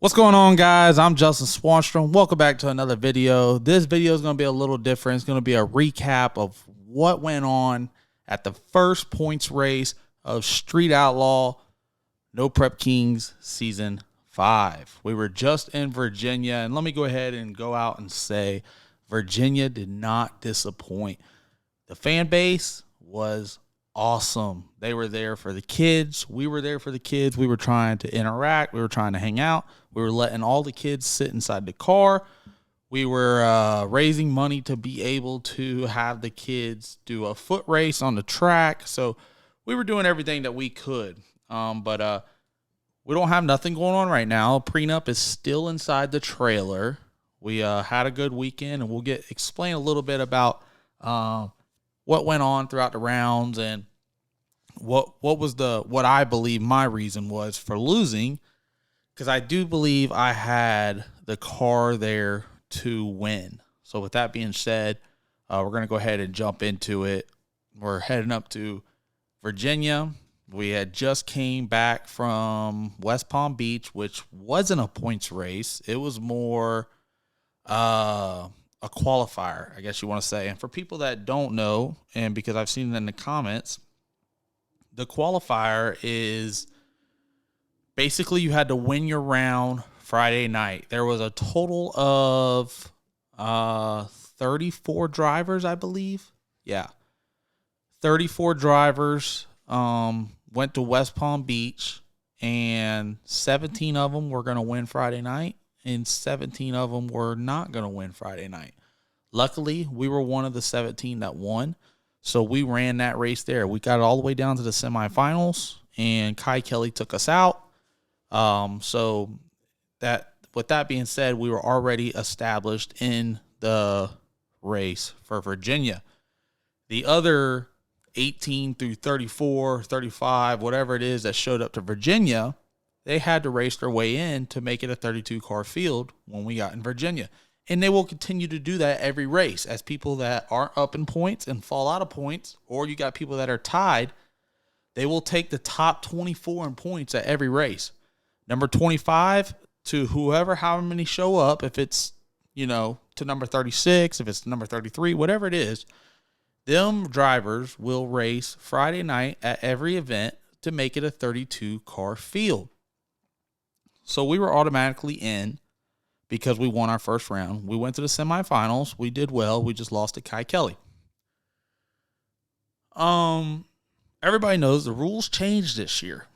What's going on, guys? I'm Justin Swanstrom. Welcome back to another video. This video is going to be a little different. It's going to be a recap of what went on at the first points race of Street Outlaw No Prep Kings Season 5. We were just in Virginia, and let me go ahead and go out and say Virginia did not disappoint. The fan base was awesome. They were there for the kids. We were there for the kids. We were trying to interact. We were trying to hang out. We were letting all the kids sit inside the car. We were raising money to be able to have the kids do a foot race on the track. So we were doing everything that we could. But we don't have nothing going on right now. Prenup is still inside the trailer. We had a good weekend, and we'll explain a little bit about what went on throughout the rounds and what I believe my reason was for losing, because I do believe I had the car there to win. So with that being said, we're going to go ahead and jump into it. We're heading up to Virginia. We had just came back from West Palm Beach, which wasn't a points race. It was more a qualifier, I guess you want to say. And for people that don't know, and because I've seen it in the comments, the qualifier is basically you had to win your round Friday night. There was a total of 34 drivers, I believe. Yeah. 34 drivers went to West Palm Beach, and 17 of them were going to win Friday night, and 17 of them were not going to win Friday night. Luckily, we were one of the 17 that won, so we ran that race there. We got it all the way down to the semifinals, and Kai Kelly took us out. So that, with that being said, we were already established in the race for Virginia. The other 18 through 34, 35, whatever it is that showed up to Virginia, they had to race their way in to make it a 32-car field when we got in Virginia. And they will continue to do that every race as people that aren't up in points and fall out of points, or you got people that are tied, they will take the top 24 in points at every race. Number 25 to whoever, however many show up, if it's, to number 36, if it's number 33, whatever it is, them drivers will race Friday night at every event to make it a 32-car field. So we were automatically in because we won our first round. We went to the semifinals. We did well. We just lost to Kai Kelly. Everybody knows the rules changed this year.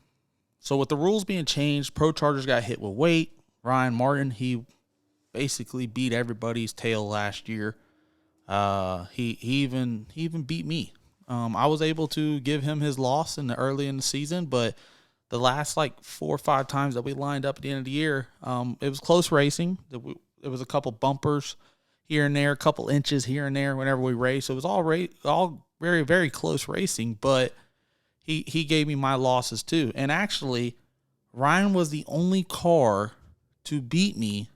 So with the rules being changed, Prochargers got hit with weight. Ryan Martin, he basically beat everybody's tail last year. He even beat me. I was able to give him his loss early in the season, but the last 4 or 5 times that we lined up at the end of the year, it was close racing. It was a couple bumpers here and there, a couple inches here and there whenever we raced. So it was all very, very close racing, but he gave me my losses too. And actually, Ryan was the only car to beat me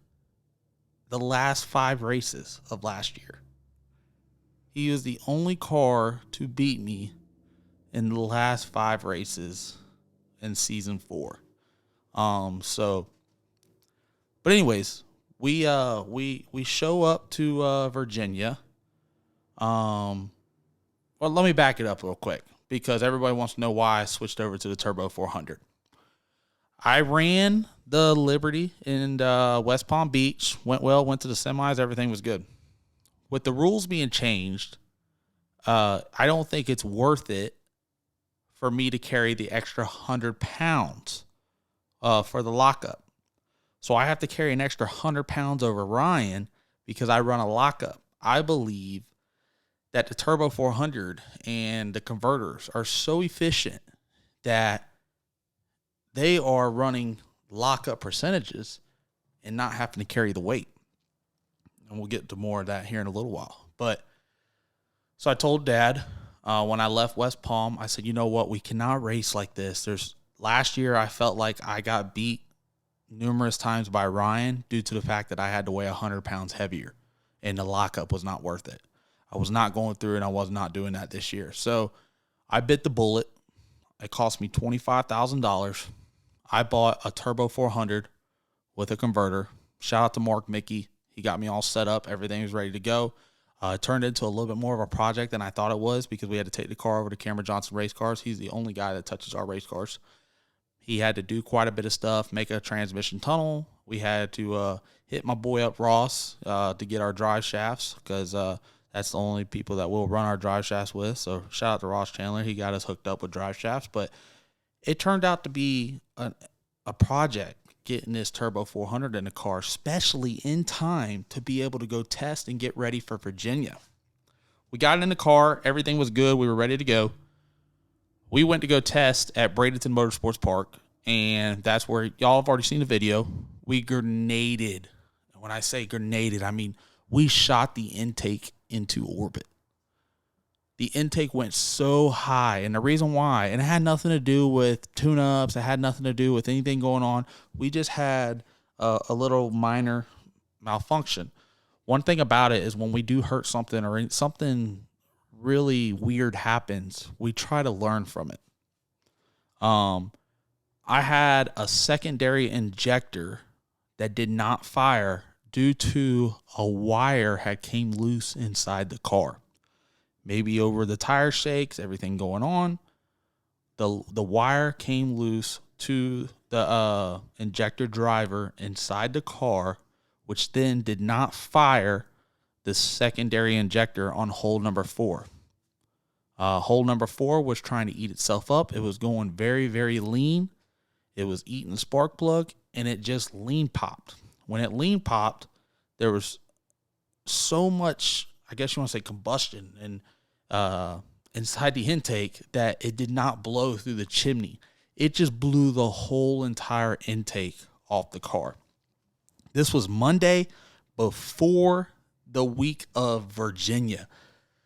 the last 5 races of last year. He was the only car to beat me in the last 5 races in season 4. But anyways, we show up to Virginia. Well, let me back it up real quick because everybody wants to know why I switched over to the Turbo 400. I ran the Liberty in West Palm Beach, went to the semis, everything was good. With the rules being changed, I don't think it's worth it for me to carry the extra 100 pounds for the lockup. So I have to carry an extra 100 pounds over Ryan because I run a lockup. I believe that the Turbo 400 and the converters are so efficient that they are running lockup percentages and not having to carry the weight. And we'll get to more of that here in a little while. But so I told Dad when I left West Palm, I said, you know what? We cannot race like this. Last year, I felt like I got beat numerous times by Ryan due to the fact that I had to weigh 100 pounds heavier, and the lockup was not worth it. I was not going through, and I was not doing that this year. So I bit the bullet. It cost me $25,000. I bought a Turbo 400 with a converter. Shout out to Mark Mickey. He got me all set up. Everything was ready to go. It turned into a little bit more of a project than I thought it was because we had to take the car over to Cameron Johnson Race Cars. He's the only guy that touches our race cars. He had to do quite a bit of stuff, make a transmission tunnel. We had to hit my boy up, Ross, to get our drive shafts because that's the only people that we'll run our drive shafts with. So shout out to Ross Chandler. He got us hooked up with drive shafts. But it turned out to be a project getting this Turbo 400 in the car, especially in time to be able to go test and get ready for Virginia. We got it in the car. Everything was good. We were ready to go. We went to go test at Bradenton Motorsports Park, and that's where y'all have already seen the video. We grenaded. When I say grenaded, I mean we shot the intake into orbit. The intake went so high, and the reason why, and it had nothing to do with tune-ups, it had nothing to do with anything going on. We just had a little minor malfunction. One thing about it is when we do hurt something or something really weird happens, we try to learn from it. I had a secondary injector that did not fire due to a wire had came loose inside the car. Maybe over the tire shakes, everything going on. The wire came loose to the injector driver inside the car, which then did not fire the secondary injector on hole number 4. Hole number 4 was trying to eat itself up. It was going very, very lean. It was eating the spark plug, and it just lean popped. When it lean popped, there was so much, I guess you want to say, combustion and inside the intake that it did not blow through the chimney. It just blew the whole entire intake off the car. This was Monday before the week of Virginia.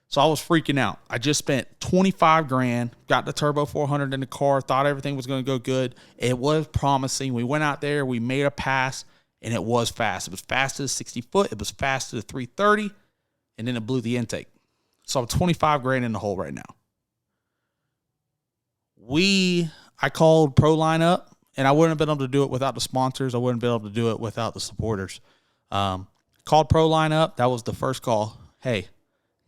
So I was freaking out. I just spent $25,000, got the Turbo 400 in the car, thought everything was going to go good. It was promising. We went out there, we made a pass, and it was fast. It was fast to the 60 foot. It was fast to the 330, and then it blew the intake. So I'm $25,000 in the hole right now. I called Proline up, and I wouldn't have been able to do it without the sponsors. I wouldn't be able to do it without the supporters. Called Proline up. That was the first call. Hey,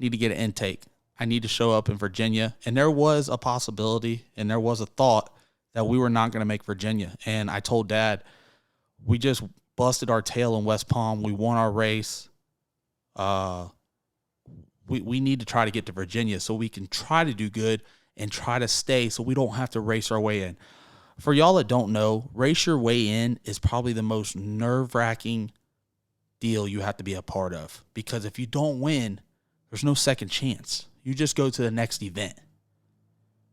need to get an intake. I need to show up in Virginia. And there was a possibility, and there was a thought that we were not going to make Virginia. And I told Dad, we just busted our tail in West Palm. We won our race. We need to try to get to Virginia so we can try to do good and try to stay so we don't have to race our way in. For y'all that don't know, race your way in is probably the most nerve-wracking deal you have to be a part of. Because if you don't win, there's no second chance. You just go to the next event.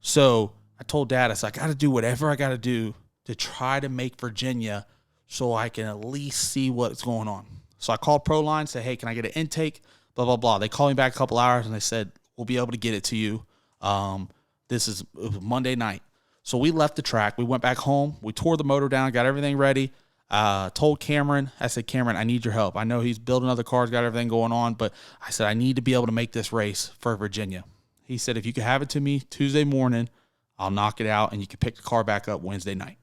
So I told Dad, I said, I got to do whatever I got to do to try to make Virginia so I can at least see what's going on. So I called Proline, said, hey, can I get an intake? Blah, blah, blah. They called me back a couple hours, and they said, we'll be able to get it to you. It was Monday night. So we left the track. We went back home. We tore the motor down, got everything ready. Told Cameron, I said, Cameron, I need your help. I know he's building other cars, got everything going on, but I said, I need to be able to make this race for Virginia. He said, if you could have it to me Tuesday morning, I'll knock it out, and you can pick the car back up Wednesday night.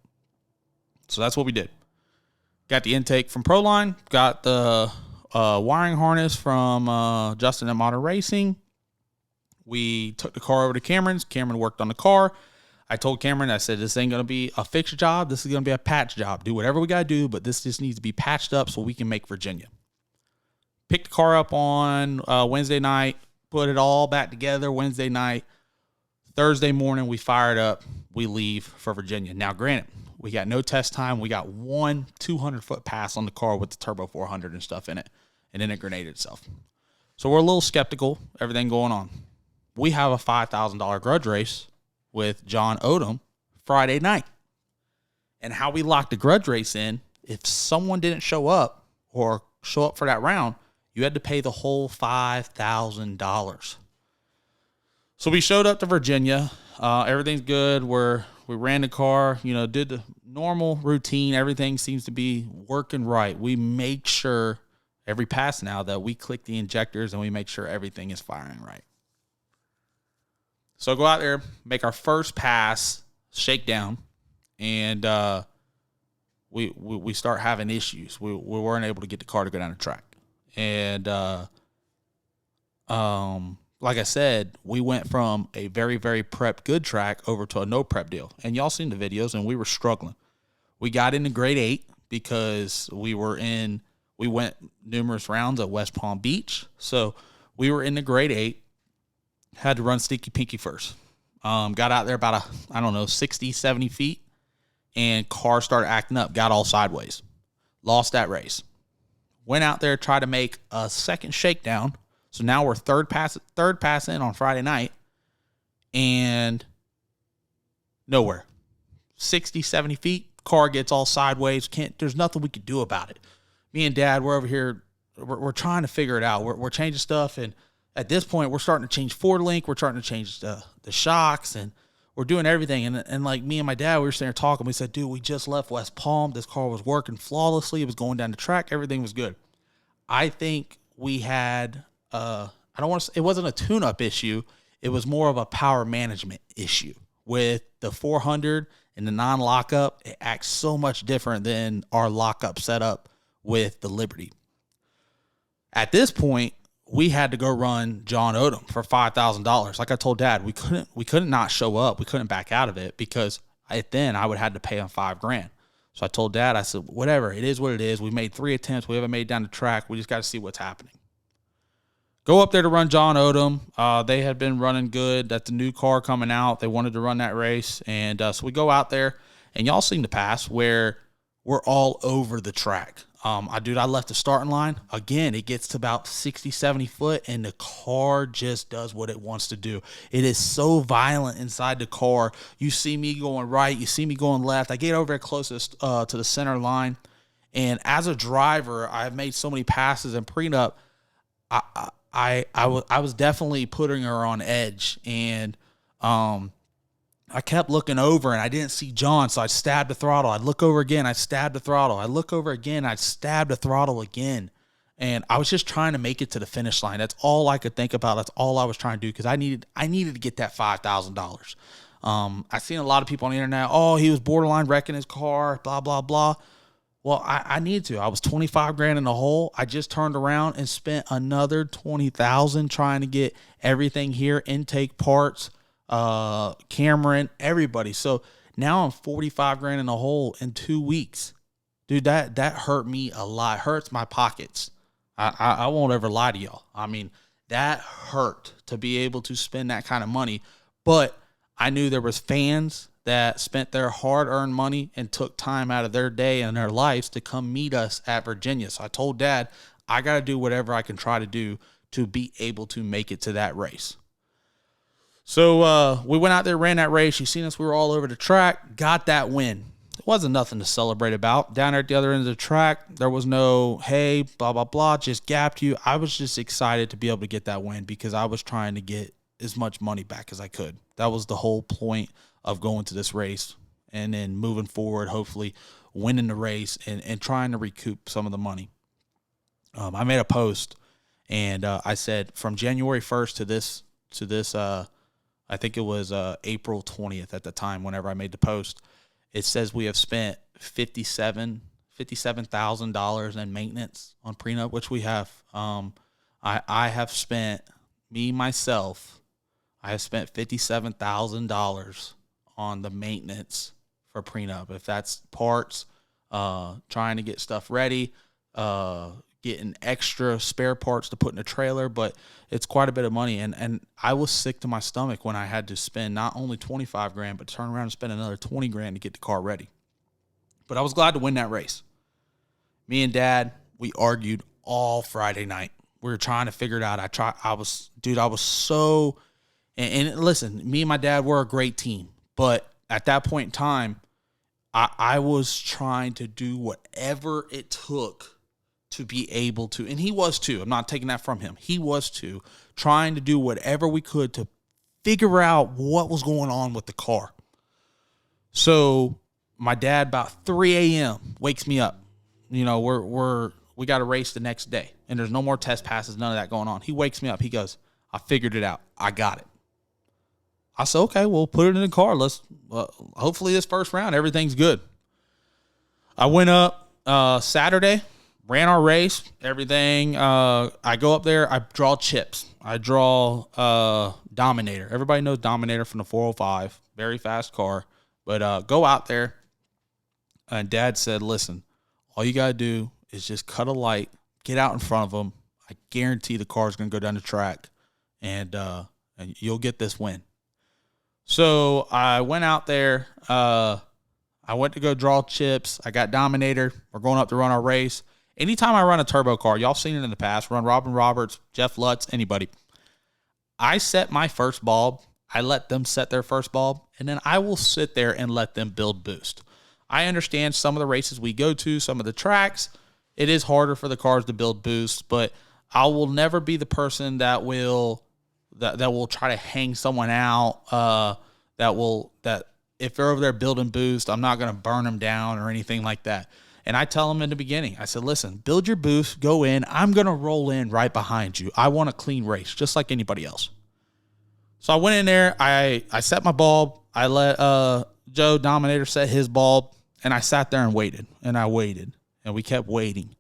So that's what we did. Got the intake from Proline, got the wiring harness from Justin at Modern Racing. We took the car over to Cameron's. Cameron worked on the car. I told Cameron, I said, this ain't going to be a fixed job. This is going to be a patch job. Do whatever we got to do, but this just needs to be patched up so we can make Virginia. Picked the car up on Wednesday night, put it all back together Wednesday night. Thursday morning, we fired up. We leave for Virginia. Now, granted, we got no test time. We got one 200-foot pass on the car with the Turbo 400 and stuff in it, and then it grenaded itself. So we're a little skeptical, everything going on. We have a $5,000 grudge race with John Odom Friday night. And how we locked the grudge race in, if someone didn't show up or show up for that round, you had to pay the whole $5,000. So we showed up to Virginia. Everything's good. We ran the car, did the normal routine. Everything seems to be working right. We make sure every pass now that we click the injectors and we make sure everything is firing right. So go out there, make our first pass, shakedown, and we start having issues. We weren't able to get the car to go down the track. And like I said, we went from a very, very prep good track over to a no prep deal. And y'all seen the videos, and we were struggling. We got into grade 8 because we went numerous rounds at West Palm Beach. So we were in the grade 8, had to run Stinky Pinky first. Got out there about 60, 70 feet, and car started acting up, got all sideways. Lost that race. Went out there, tried to make a second shakedown. So now we're third pass in on Friday night, and nowhere. 60, 70 feet, car gets all sideways. There's nothing we could do about it. Me and Dad, we're over here, we're trying to figure it out. We're changing stuff, and at this point, we're starting to change Ford Link. We're starting to change the shocks, and we're doing everything. And like me and my dad, we were sitting there talking. We said, dude, we just left West Palm. This car was working flawlessly. It was going down the track. Everything was good. I think we had, it wasn't a tune-up issue. It was more of a power management issue. With the 400 and the non-lockup, it acts so much different than our lockup setup with the Liberty. At this point, we had to go run John Odom for $5,000. Like I told Dad, we couldn't not show up. We couldn't back out of it because I would have to pay him $5,000. So I told Dad, I said, whatever, it is what it is. We made 3 attempts. We haven't made it down the track. We just got to see what's happening. Go up there to run John Odom. They had been running good. That's the new car coming out. They wanted to run that race. And so we go out there, and y'all seen the pass where we're all over the track. I left the starting line. Again, it gets to about 60, 70 foot, and the car just does what it wants to do. It is so violent inside the car. You see me going right. You see me going left. I get over there closest to the center line. And as a driver, I've made so many passes in prenup. I was definitely putting her on edge. And I kept looking over, and I didn't see John, so I stabbed the throttle. I'd look over again, I'd stab the throttle. I'd look over again, I'd stab the throttle again. And I was just trying to make it to the finish line. That's all I could think about. That's all I was trying to do because I needed to get that $5,000. I've seen a lot of people on the internet, oh, he was borderline wrecking his car, blah, blah, blah. Well, I needed to. I was $25,000 in the hole. I just turned around and spent another $20,000 trying to get everything here, intake parts, Cameron, everybody. So now I'm $45,000 in the hole in 2 weeks. Dude, that hurt me a lot. Hurts my pockets. I won't ever lie to y'all. I mean, that hurt to be able to spend that kind of money. But I knew there was fans that spent their hard-earned money and took time out of their day and their lives to come meet us at Virginia. So I told Dad, I got to do whatever I can try to do to be able to make it to that race. So we went out there, ran that race. You seen us. We were all over the track, got that win. It wasn't nothing to celebrate about. Down there at the other end of the track, there was no, hey, blah, blah, blah, just gapped you. I was just excited to be able to get that win because I was trying to get as much money back as I could. That was the whole point of going to this race and then moving forward, hopefully winning the race and trying to recoup some of the money. I made a post, and I said from January 1st to this, I think it was April 20th at the time whenever I made the post, it says we have spent $57,000 in maintenance on prenup, which we have. I have spent, I have spent $57,000 on the maintenance for prenup. If that's parts, trying to get stuff ready, getting extra spare parts to put in a trailer, but it's quite a bit of money. And I was sick to my stomach when I had to spend not only $25,000, but turn around and spend another $20,000 to get the car ready. But I was glad to win that race. Me and Dad, we argued all Friday night. We were trying to figure it out. I was so, and listen, me and my dad were a great team, but at that point in time, I was trying to do whatever it took to be able to, and he was too. I'm not taking that from him. He was too, trying to do whatever we could to figure out what was going on with the car. So my dad, about 3 a.m., wakes me up. You know, we got a race the next day, and there's no more test passes, none of that going on. He wakes me up. He goes, I figured it out. I got it. I said, okay, we'll put it in the car. Let's hopefully this first round, everything's good. I went up Saturday, ran our race, everything. I go up there, I draw chips. I draw Dominator. Everybody knows Dominator from the 405. Very fast car. But go out there. And Dad said, listen, all you got to do is just cut a light, get out in front of them. I guarantee the car's going to go down the track, and you'll get this win. So I went out there. I went to go draw chips. I got Dominator. We're going up to run our race. Anytime I run a turbo car, y'all seen it in the past, run Robin Roberts, Jeff Lutz, anybody. I set my first bulb. I let them set their first bulb, and then I will sit there and let them build boost. I understand some of the races we go to, some of the tracks, it is harder for the cars to build boost, but I will never be the person that will try to hang someone out. That if they're over there building boost, I'm not going to burn them down or anything like that. And I tell them in the beginning, I said, listen, build your boost, go in. I'm going to roll in right behind you. I want a clean race, just like anybody else. So I went in there. I set my bulb. I let Joe Dominator set his bulb. And I sat there and waited, and I waited, and we kept waiting.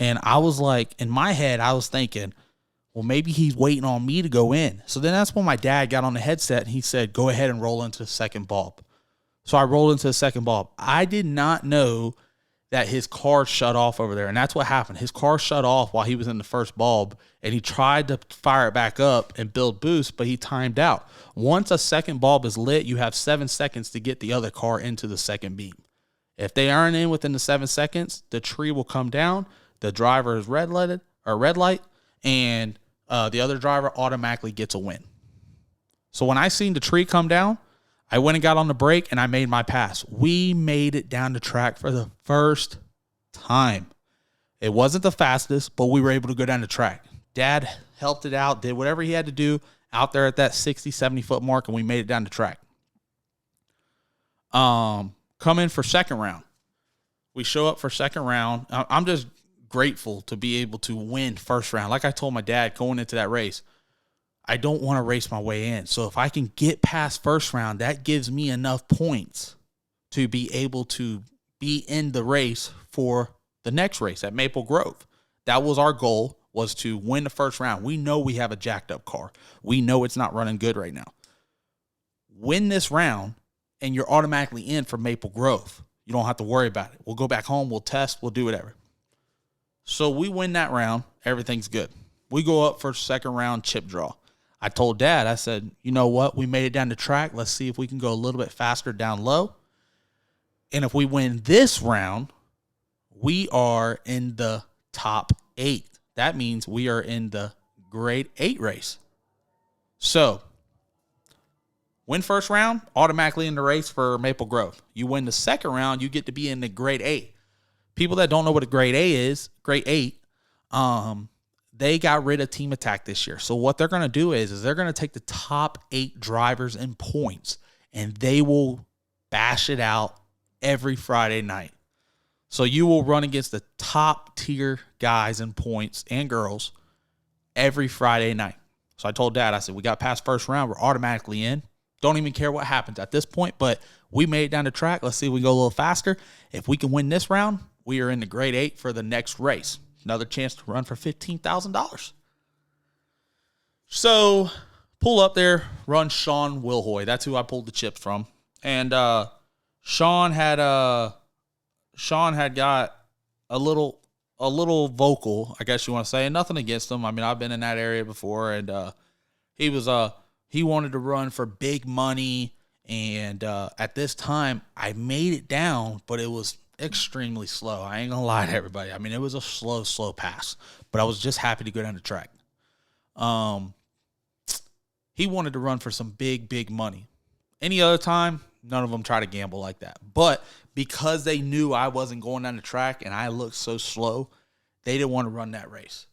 And I was like, in my head, I was thinking, well, maybe he's waiting on me to go in. So then that's when my dad got on the headset, and he said, go ahead and roll into the second bulb. So I rolled into the second bulb. I did not know that his car shut off over there, and that's what happened. His car shut off while he was in the first bulb, and he tried to fire it back up and build boost, but he timed out. Once a second bulb is lit, you have 7 seconds to get the other car into the second beam. If they aren't in within the 7 seconds, the tree will come down. The driver is red light, and the other driver automatically gets a win. So when I seen the tree come down, I went and got on the brake, and I made my pass. We made it down the track for the first time. It wasn't the fastest, but we were able to go down the track. Dad helped it out, did whatever he had to do out there at that 60, 70-foot mark, and we made it down the track. Come in for second round. We show up for second round. I'm just grateful to be able to win first round. Like I told my dad going into that race, I don't want to race my way in. So if I can get past first round, that gives me enough points to be able to be in the race for the next race at Maple Grove. That was our goal, was to win the first round. We know we have a jacked up car. We know it's not running good right now. Win this round, and you're automatically in for Maple Grove. You don't have to worry about it. We'll go back home, we'll test, we'll do whatever. So we win that round, everything's good. We go up for second round chip draw. I told Dad, I said, you know what? We made it down the track. Let's see if we can go a little bit faster down low. And if we win this round, we are in the top 8. That means we are in the grade 8 race. So win first round, automatically in the race for Maple Grove. You win the second round, you get to be in the grade 8. People that don't know what a grade A is, grade 8, they got rid of team attack this year. So what they're going to do is they're going to take the top 8 drivers in points, and they will bash it out every Friday night. So you will run against the top tier guys in points and girls every Friday night. So I told Dad, I said, we got past first round. We're automatically in. Don't even care what happens at this point, but we made it down the track. Let's see if we go a little faster. If we can win this round, we are in the grade 8 for the next race. Another chance to run for $15,000. So pull up there, run Sean Wilhoit. That's who I pulled the chips from. And Sean had got a little vocal, I guess you want to say. Nothing against him. I mean, I've been in that area before, and he wanted to run for big money. And at this time, I made it down, but it was extremely slow. I ain't gonna lie to everybody. I mean, it was a slow pass, but I was just happy to go down the track. He wanted to run for some big money. Any other time, none of them try to gamble like that. But because they knew I wasn't going down the track and I looked so slow, they didn't want to run that race.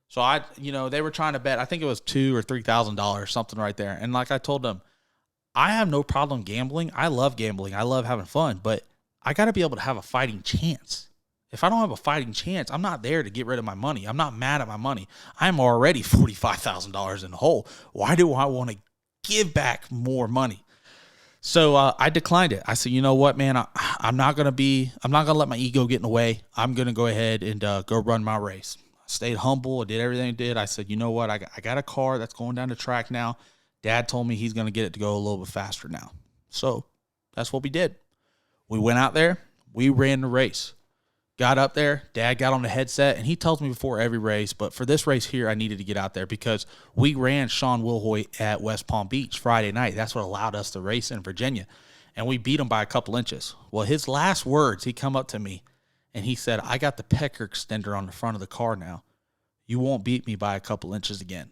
So they were trying to bet. I think it was $2,000 or $3,000, something right there. And like I told them, I have no problem gambling. I love gambling. I love having fun, but I got to be able to have a fighting chance. If I don't have a fighting chance, I'm not there to get rid of my money. I'm not mad at my money. I'm already $45,000 in the hole. Why do I want to give back more money? So I declined it. I said, you know what, man, I'm not going to let my ego get in the way. I'm going to go ahead and go run my race. I stayed humble. I did everything I did. I said, you know what, I got a car that's going down the track now. Dad told me he's going to get it to go a little bit faster now. So that's what we did. We went out there. We ran the race. Got up there. Dad got on the headset, and he tells me before every race, but for this race here, I needed to get out there because we ran Sean Wilhoit at West Palm Beach Friday night. That's what allowed us to race in Virginia, and we beat him by a couple inches. Well, his last words, he come up to me, and he said, I got the pecker extender on the front of the car now. You won't beat me by a couple inches again.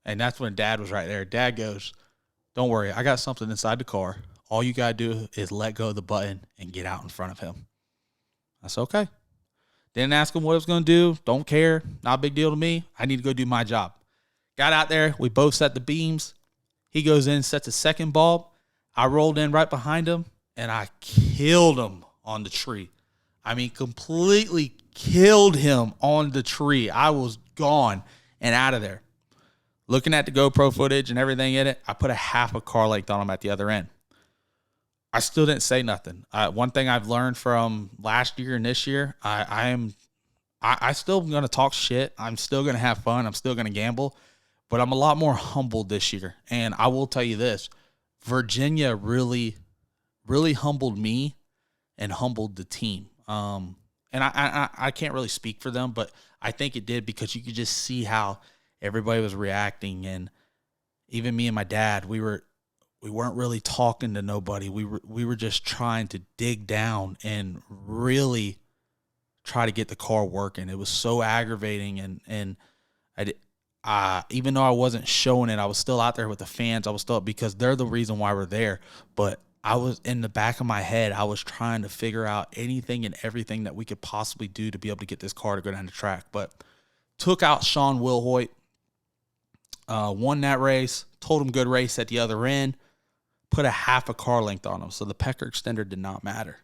And that's when Dad was right there. Dad goes, don't worry, I got something inside the car. All you got to do is let go of the button and get out in front of him. I said, okay. Didn't ask him what I was going to do. Don't care. Not a big deal to me. I need to go do my job. Got out there. We both set the beams. He goes in, sets a second bulb. I rolled in right behind him, and I killed him on the tree. I mean, completely killed him on the tree. I was gone and out of there. Looking at the GoPro footage and everything in it, I put a half a car length on him at the other end. I still didn't say nothing. One thing I've learned from last year and this year, I still going to talk shit. I'm still going to have fun. I'm still going to gamble, but I'm a lot more humbled this year. And I will tell you this, Virginia really, really humbled me and humbled the team. And I can't really speak for them, but I think it did because you could just see how everybody was reacting. And even me and my dad, we weren't really talking to nobody. We were just trying to dig down and really try to get the car working. It was so aggravating, and even though I wasn't showing it, I was still out there with the fans. I was still, because they're the reason why we're there. But I was in the back of my head, I was trying to figure out anything and everything that we could possibly do to be able to get this car to go down the track. But took out Sean Wilhoit, won that race, told him good race at the other end. Put a half a car length on him, so the pecker extender did not matter.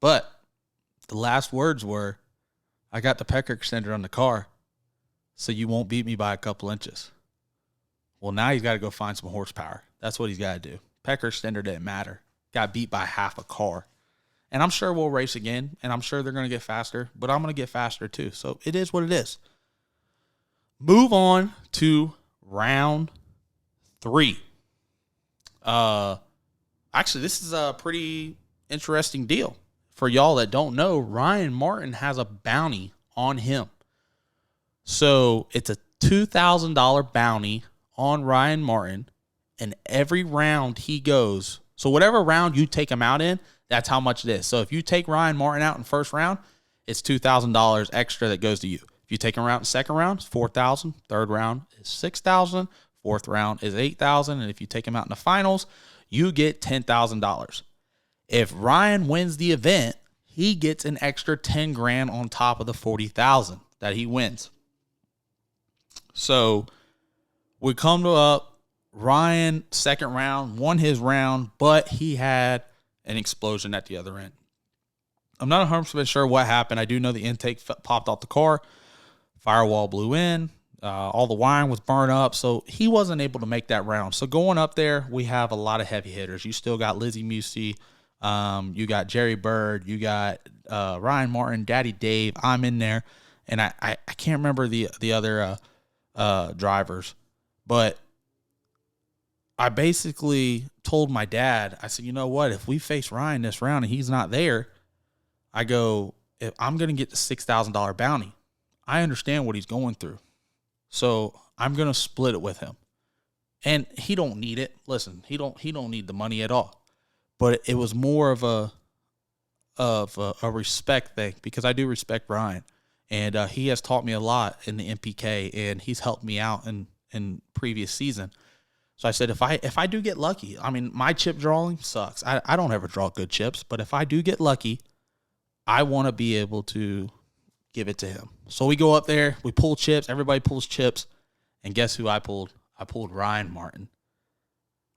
But the last words were, I got the pecker extender on the car, so you won't beat me by a couple inches. Well, now he's got to go find some horsepower. That's what he's got to do. Pecker extender didn't matter. Got beat by half a car. And I'm sure we'll race again, and I'm sure they're going to get faster, but I'm going to get faster too. So it is what it is. Move on to round 3. Actually, this is a pretty interesting deal. For y'all that don't know, Ryan Martin has a bounty on him. So it's a $2,000 bounty on Ryan Martin, and every round he goes, so whatever round you take him out in, that's how much it is. So if you take Ryan Martin out in first round, it's $2,000 extra that goes to you. If you take him out in second round, it's $4,000. Third round is $6,000. Fourth round is $8,000, and if you take him out in the finals, you get $10,000. If Ryan wins the event, he gets an extra $10,000 on top of the $40,000 that he wins. So we come to up. Ryan, second round, won his round, but he had an explosion at the other end. I'm not 100% sure what happened. I do know the intake popped off the car. Firewall blew in. All the wiring was burned up, so he wasn't able to make that round. So going up there, we have a lot of heavy hitters. You still got Lizzie Musey, you got Jerry Bird, you got Ryan Martin, Daddy Dave. I'm in there, and I can't remember the other drivers, but I basically told my dad, I said, you know what, if we face Ryan this round and he's not there, I go, if I'm going to get the $6,000 bounty. I understand what he's going through. So I'm going to split it with him. And he don't need it. Listen, he don't need the money at all. But it was more of a respect thing, because I do respect Ryan. And he has taught me a lot in the NPK, and he's helped me out in previous season. So I said, if I do get lucky, I mean, my chip drawing sucks. I don't ever draw good chips, but if I do get lucky, I want to be able to give it to him. So we go up there, we pull chips, everybody pulls chips, and guess who I pulled? I pulled Ryan Martin.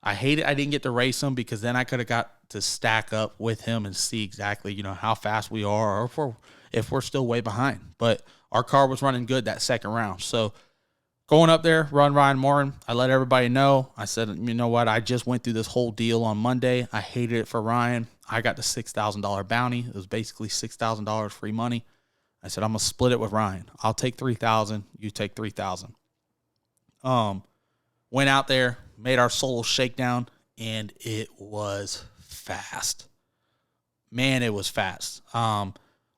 I hate it I didn't get to race him, because then I could have got to stack up with him and see exactly, how fast we are, or if we're still way behind. But our car was running good that second round. So Going up there, run Ryan Martin. I let everybody know. I said, you know what? I just went through this whole deal on Monday. I hated it for Ryan. I got the $6,000 bounty. It was basically $6,000 free money. I said, I'm going to split it with Ryan. I'll take $3,000. You take $3,000. Went out there, made our solo shakedown, and it was fast. Man, it was fast.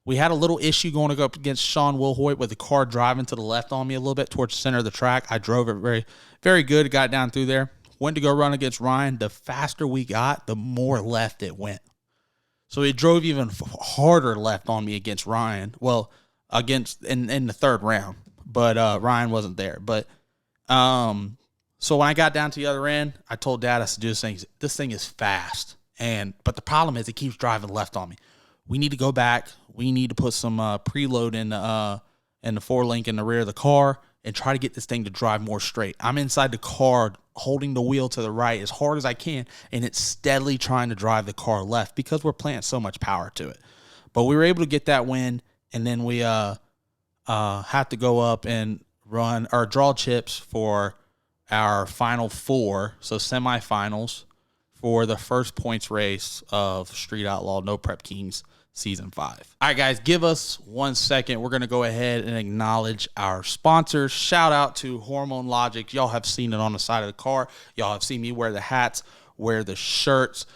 We had a little issue going to go up against Sean Wilhoit with the car driving to the left on me a little bit towards the center of the track. I drove it very, very good. Got down through there. Went to go run against Ryan. The faster we got, the more left it went. So it drove even harder left on me against Ryan. Well, against in the third round, but Ryan wasn't there. But so when I got down to the other end, I told Dad, I said, this thing is fast. But the problem is it keeps driving left on me. We need to go back. We need to put some preload in the four-link in the rear of the car and try to get this thing to drive more straight. I'm inside the car holding the wheel to the right as hard as I can, and it's steadily trying to drive the car left because we're planting so much power to it. But we were able to get that win, and then we had to go up and run or draw chips for our final four, so semifinals, for the first points race of Street Outlaw No Prep Kings Season 5. All right, guys, give us 1 second. We're going to go ahead and acknowledge our sponsors. Shout out to Hormone Logics. Y'all have seen it on the side of the car. Y'all have seen me wear the hats, wear the shirts.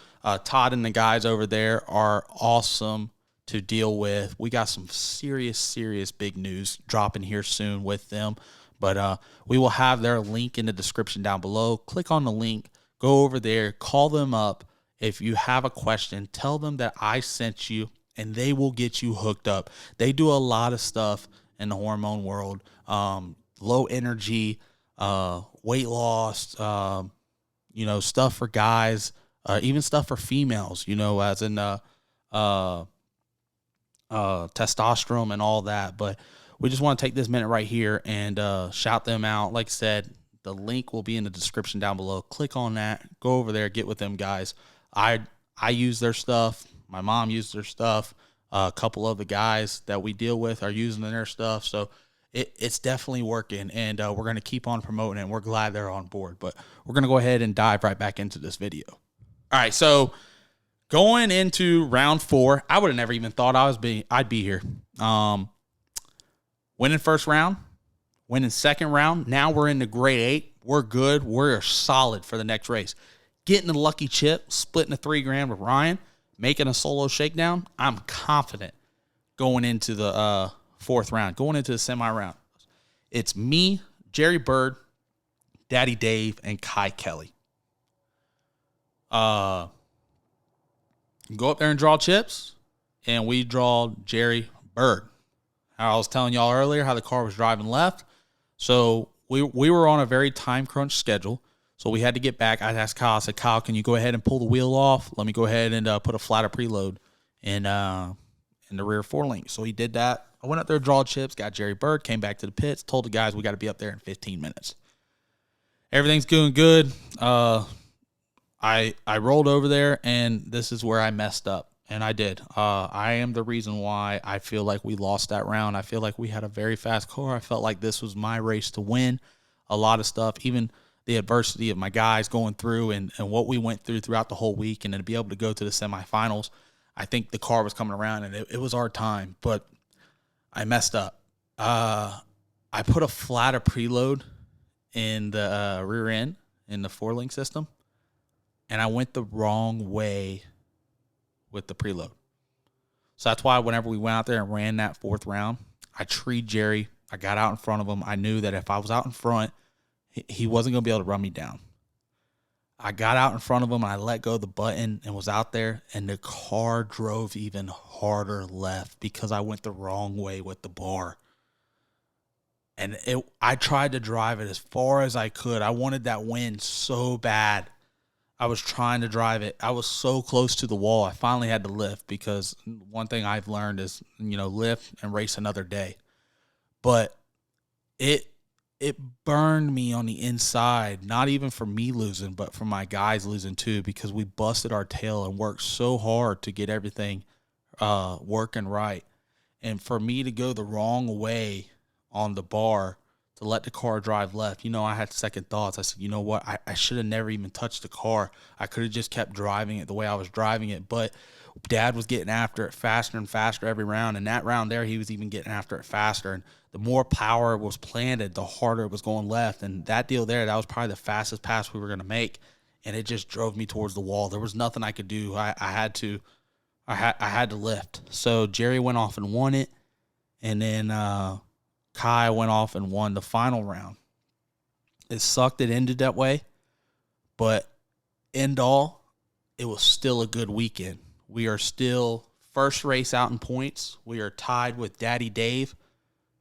Todd and the guys over there are awesome to deal with. We got some serious big news dropping here soon with them. But we will have their link in the description down below. Click on the link. Go over there. Call them up. If you have a question, tell them that I sent you, and they will get you hooked up. They do a lot of stuff in the hormone world. Low energy, weight loss, stuff for guys, even stuff for females, as in testosterone and all that. But we just want to take this minute right here and shout them out. Like I said, the link will be in the description down below. Click on that. Go over there. Get with them guys. I use their stuff. My mom used their stuff. A couple of the guys that we deal with are using their stuff. So it's definitely working, and we're going to keep on promoting it, and we're glad they're on board. But we're going to go ahead and dive right back into this video. All right, so going into round 4, I would have never even thought I'd be here. Winning first round, winning second round. Now we're in the grade 8. We're good. We're solid for the next race. Getting a lucky chip, splitting a $3,000 with Ryan, making a solo shakedown. I'm confident going into the fourth round, going into the semi-round. It's me, Jerry Bird, Daddy Dave, and Kai Kelly. Go up there and draw chips, and we draw Jerry Bird. I was telling y'all earlier how the car was driving left. So we were on a very time crunch schedule. So we had to get back. I asked Kyle, I said, Kyle, can you go ahead and pull the wheel off? Let me go ahead and put a flatter preload in the rear four-link. So he did that. I went up there, draw chips, got Jerry Bird, came back to the pits, told the guys we got to be up there in 15 minutes. Everything's going good. I rolled over there, and this is where I messed up, and I did. I am the reason why I feel like we lost that round. I feel like we had a very fast car. I felt like this was my race to win. A lot of stuff, even the adversity of my guys going through and what we went through throughout the whole week, and then to be able to go to the semifinals, I think the car was coming around, and it was our time, but I messed up. I put a flatter preload in the rear end in the four-link system, and I went the wrong way with the preload. So that's why whenever we went out there and ran that fourth round, I treed Jerry. I got out in front of him. I knew that if I was out in front, he wasn't going to be able to run me down. I got out in front of him, and I let go of the button and was out there, and the car drove even harder left because I went the wrong way with the Bohr. And I tried to drive it as far as I could. I wanted that win so bad. I was trying to drive it. I was so close to the wall. I finally had to lift because one thing I've learned is, lift and race another day. But it burned me on the inside, not even for me losing, but for my guys losing too, because we busted our tail and worked so hard to get everything working right. And for me to go the wrong way on the bar to let the car drive left. I had second thoughts. I said, you know what? I should have never even touched the car. I could have just kept driving it the way I was driving it. But Dad was getting after it faster and faster every round. And that round there, he was even getting after it faster. And the more power was planted, the harder it was going left. And that deal there, that was probably the fastest pass we were going to make. And it just drove me towards the wall. There was nothing I could do. I had to lift. So Jerry went off and won it. And then Kai went off and won the final round. It sucked it ended that way, but end all, it was still a good weekend. We are still first race out in points. We are tied with Daddy Dave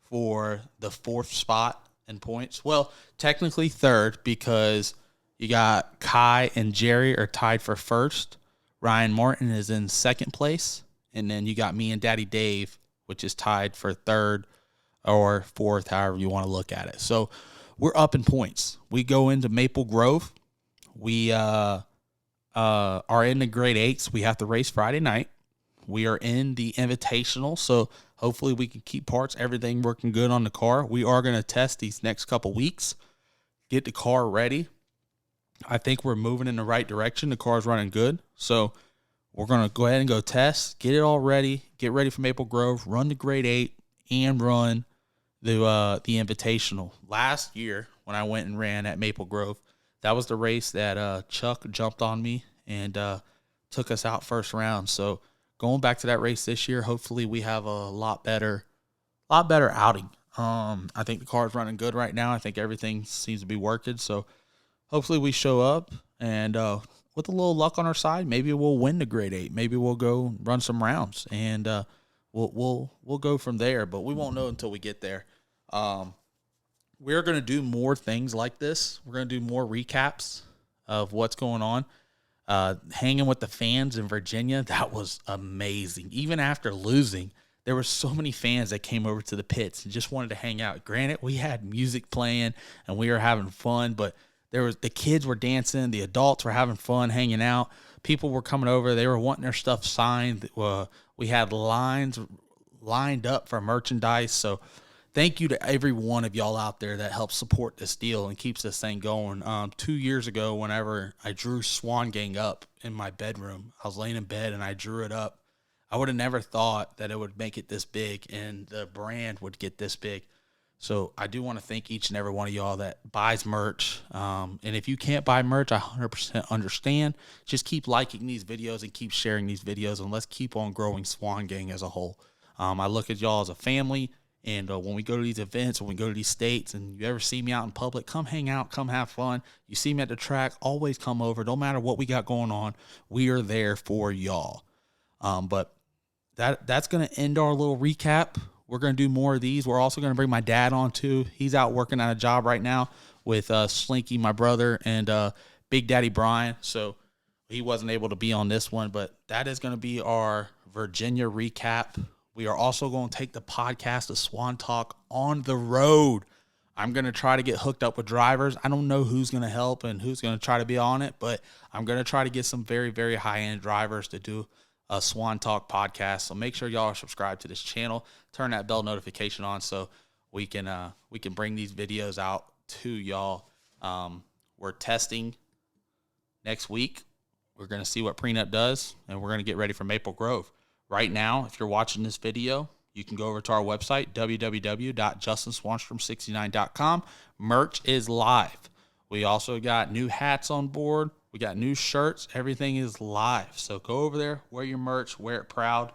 for the 4th spot in points. Well, technically 3rd, because you got Kai and Jerry are tied for 1st. Ryan Martin is in 2nd place. And then you got me and Daddy Dave, which is tied for 3rd or 4th, however you want to look at it. So we're up in points. We go into Maple Grove. We are in the grade 8s. We have to race Friday night. We are in the Invitational, so hopefully we can keep parts, everything working good on the car. We are going to test these next couple weeks, get the car ready. I think we're moving in the right direction. The car's running good, so we're going to go ahead and go test, get it all ready, get ready for Maple Grove, run the grade 8, and run the Invitational. Last year, when I went and ran at Maple Grove, that was the race that Chuck jumped on me and took us out first round. So going back to that race this year, hopefully we have a lot better outing. I think the car's running good right now. I think everything seems to be working. So hopefully we show up, and with a little luck on our side, maybe we'll win the grade 8. Maybe we'll go run some rounds, and we'll go from there. But we won't know until we get there. We're going to do more things like this. We're going to do more recaps of what's going on. Hanging with the fans in Virginia, that was amazing. Even after losing, there were so many fans that came over to the pits and just wanted to hang out. Granted, we had music playing and we were having fun, but the kids were dancing, the adults were having fun, hanging out. People were coming over, they were wanting their stuff signed. We had lines lined up for merchandise. So thank you to every one of y'all out there that helps support this deal and keeps this thing going. 2 years ago, whenever I drew Swangang up in my bedroom, I was laying in bed and I drew it up. I would have never thought that it would make it this big and the brand would get this big. So I do want to thank each and every one of y'all that buys merch. And if you can't buy merch, I 100% understand. Just keep liking these videos and keep sharing these videos, and let's keep on growing Swangang as a whole. I look at y'all as a family. And when we go to these events, when we go to these states, and you ever see me out in public, come hang out, come have fun. You see me at the track, always come over. No matter what we got going on, we are there for y'all. But that's going to end our little recap. We're going to do more of these. We're also going to bring my dad on, too. He's out working on a job right now with Slinky, my brother, and Big Daddy Brian. So he wasn't able to be on this one, but that is going to be our Virginia recap. We are also going to take the podcast of Swan Talk on the road. I'm going to try to get hooked up with drivers. I don't know who's going to help and who's going to try to be on it, but I'm going to try to get some very, very high-end drivers to do a Swan Talk podcast. So make sure y'all are subscribed to this channel. Turn that bell notification on so we can bring these videos out to y'all. We're testing next week. We're going to see what prenup does, and we're going to get ready for Maple Grove. Right now, if you're watching this video, you can go over to our website, www.justinswanstrom69.com. Merch is live. We also got new hats on board. We got new shirts. Everything is live. So go over there, wear your merch, wear it proud.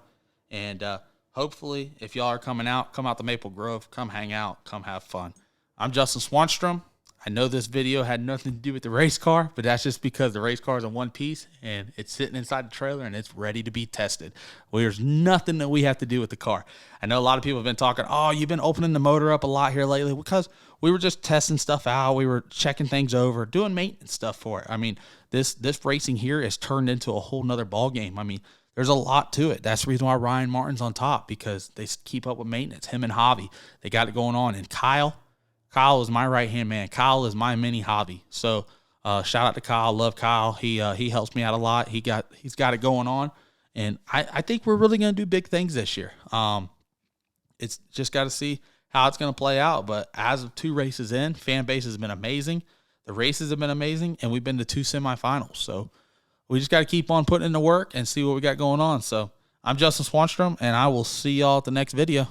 And hopefully, if y'all are coming out, come out to Maple Grove, come hang out, come have fun. I'm Justin Swanstrom. I know this video had nothing to do with the race car, but that's just because the race car is in one piece and it's sitting inside the trailer and it's ready to be tested. Well, there's nothing that we have to do with the car. I know a lot of people have been talking, oh, you've been opening the motor up a lot here lately, because we were just testing stuff out. We were checking things over, doing maintenance stuff for it. I mean, this racing here has turned into a whole nother ball game. I mean, there's a lot to it. That's the reason why Ryan Martin's on top, because they keep up with maintenance. Him and Javi, they got it going on. And Kyle is my right-hand man. Kyle is my mini hobby. So shout out to Kyle. Love Kyle. He helps me out a lot. He's got it going on. And I think we're really going to do big things this year. It's just got to see how it's going to play out. But as of 2 races in, fan base has been amazing. The races have been amazing, and we've been to 2 semifinals. So we just got to keep on putting in the work and see what we got going on. So I'm Justin Swanstrom, and I will see y'all at the next video.